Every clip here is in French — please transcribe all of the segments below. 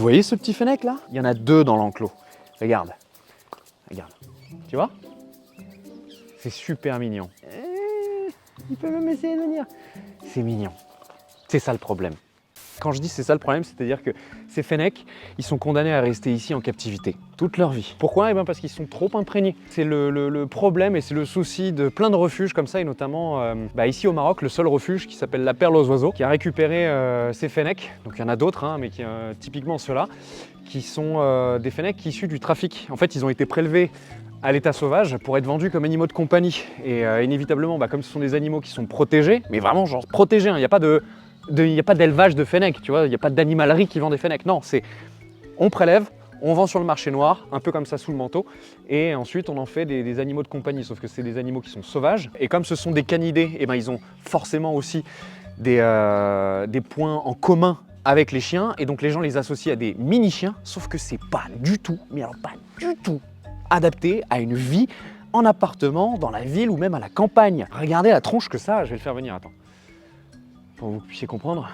voyez ce petit fennec là? Il y en a 2 dans l'enclos. Regarde. Regarde. Tu vois? C'est super mignon. Il peut même essayer de venir. C'est mignon. C'est ça le problème. Quand je dis c'est ça le problème, c'est-à-dire que ces fennecs, ils sont condamnés à rester ici en captivité toute leur vie. Pourquoi? Eh bien parce qu'ils sont trop imprégnés. C'est le problème et c'est le souci de plein de refuges comme ça, et notamment ici au Maroc, le seul refuge qui s'appelle la Perle aux Oiseaux, qui a récupéré ces fennecs. Donc il y en a d'autres, hein, mais typiquement ceux-là, qui sont des fennecs issus du trafic. En fait, ils ont été prélevés à l'état sauvage pour être vendus comme animaux de compagnie. Et inévitablement, comme ce sont des animaux qui sont protégés, mais vraiment genre protégés, hein, il n'y a pas d'élevage de fennecs, tu vois, il n'y a pas d'animalerie qui vend des fennecs. Non, c'est on prélève, on vend sur le marché noir, un peu comme ça sous le manteau, et ensuite on en fait des animaux de compagnie, sauf que c'est des animaux qui sont sauvages. Et comme ce sont des canidés, eh ben, ils ont forcément aussi des points en commun avec les chiens, et donc les gens les associent à des mini-chiens, sauf que c'est pas du tout, mais alors pas du tout, adapté à une vie en appartement, dans la ville ou même à la campagne. Regardez la tronche que ça, je vais le faire venir, attends. Pour que vous puissiez comprendre.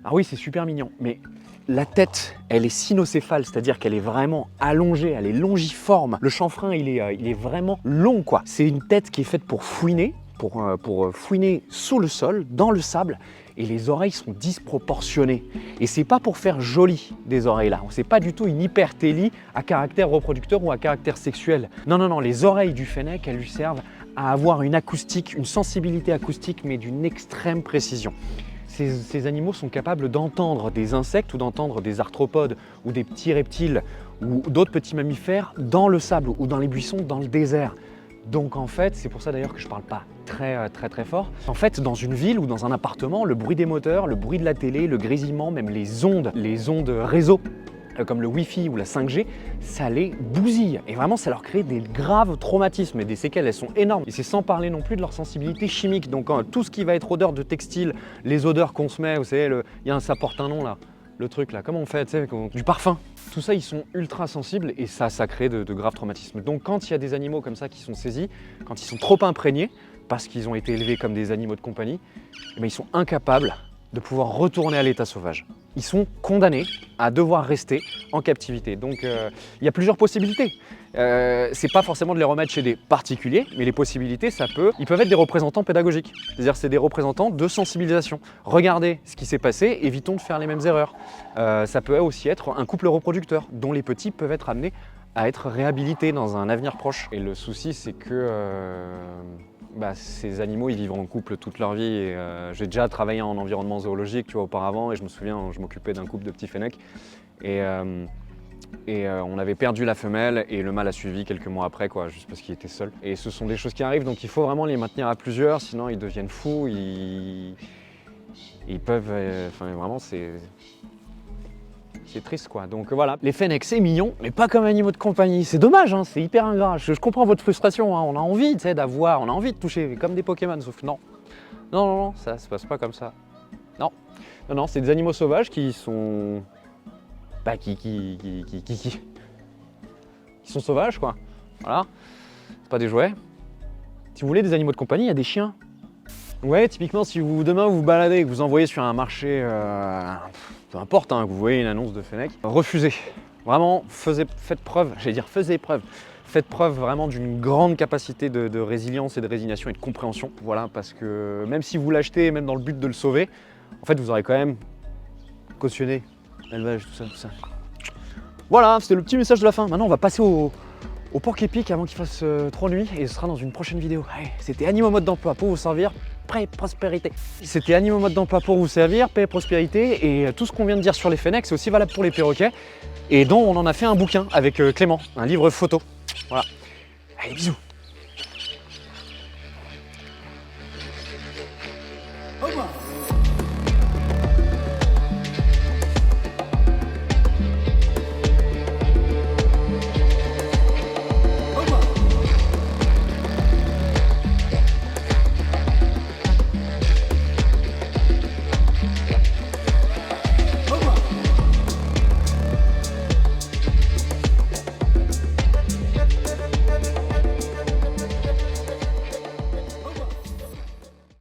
Ah oui, c'est super mignon, mais la tête, elle est cynocéphale, c'est-à-dire qu'elle est vraiment allongée, elle est longiforme. Le chanfrein, il est vraiment long, quoi. C'est une tête qui est faite pour fouiner, pour fouiner sous le sol, dans le sable, et les oreilles sont disproportionnées. Et c'est pas pour faire joli des oreilles là, c'est pas du tout une hypertélie à caractère reproducteur ou à caractère sexuel. Non, non, non, les oreilles du fennec, elles lui servent à avoir une acoustique, une sensibilité acoustique, mais d'une extrême précision. Ces animaux sont capables d'entendre des insectes ou d'entendre des arthropodes ou des petits reptiles ou d'autres petits mammifères dans le sable ou dans les buissons, dans le désert. Donc en fait, c'est pour ça d'ailleurs que je parle pas très fort. En fait, dans une ville ou dans un appartement, le bruit des moteurs, le bruit de la télé, le grésillement, même les ondes réseau, comme le Wi-Fi ou la 5G, ça les bousille. Et vraiment, ça leur crée des graves traumatismes et des séquelles, elles sont énormes. Et c'est sans parler non plus de leur sensibilité chimique. Donc tout ce qui va être odeur de textile, les odeurs qu'on se met, vous savez, ça porte un nom là, le truc là, comment on fait, tu sais, du parfum. Tout ça, ils sont ultra sensibles et ça crée de graves traumatismes. Donc quand il y a des animaux comme ça qui sont saisis, quand ils sont trop imprégnés, parce qu'ils ont été élevés comme des animaux de compagnie, eh bien, ils sont incapables de pouvoir retourner à l'état sauvage. Ils sont condamnés à devoir rester en captivité. Donc il y a plusieurs possibilités. C'est pas forcément de les remettre chez des particuliers, mais les possibilités, ils peuvent être des représentants pédagogiques. C'est-à-dire c'est des représentants de sensibilisation. Regardez ce qui s'est passé, évitons de faire les mêmes erreurs. Ça peut aussi être un couple reproducteur, dont les petits peuvent être amenés à être réhabilités dans un avenir proche. Et le souci, c'est que ces animaux, ils vivent en couple toute leur vie. Et j'ai déjà travaillé en environnement zoologique, tu vois, auparavant, et je me souviens, je m'occupais d'un couple de petits fennecs. Et on avait perdu la femelle et le mâle a suivi quelques mois après, quoi, juste parce qu'il était seul. Et ce sont des choses qui arrivent, donc il faut vraiment les maintenir à plusieurs, sinon ils deviennent fous, ils peuvent... vraiment, c'est triste, quoi. Donc voilà, les fennecs, c'est mignon, mais pas comme animaux de compagnie. C'est dommage, hein, c'est hyper ingrat. Je comprends votre frustration, hein. On a envie, tu sais, d'avoir, on a envie de toucher, comme des Pokémon, sauf que non. Non, non, non, ça se passe pas comme ça. Non, non, non, c'est des animaux sauvages qui sont... qui sont sauvages, quoi. Voilà, c'est pas des jouets. Si vous voulez des animaux de compagnie, il y a des chiens. Ouais, typiquement, si demain vous vous baladez et que vous envoyez sur un marché, peu importe, hein, que vous voyez une annonce de fennec, refusez. Vraiment, faites preuve, faites preuve vraiment d'une grande capacité de résilience et de résignation et de compréhension. Voilà, parce que même si vous l'achetez, même dans le but de le sauver, en fait, vous aurez quand même cautionné l'élevage, tout ça. Voilà, c'était le petit message de la fin. Maintenant, on va passer au porc épic avant qu'il fasse trop nuit et ce sera dans une prochaine vidéo. Allez, c'était Animaux mode d'emploi pour vous servir, paix et prospérité. C'était Animaux mode d'emploi pour vous servir, paix et prospérité. Et tout ce qu'on vient de dire sur les fennecs, c'est aussi valable pour les perroquets et dont on en a fait un bouquin avec Clément, un livre photo. Voilà. Allez, bisous.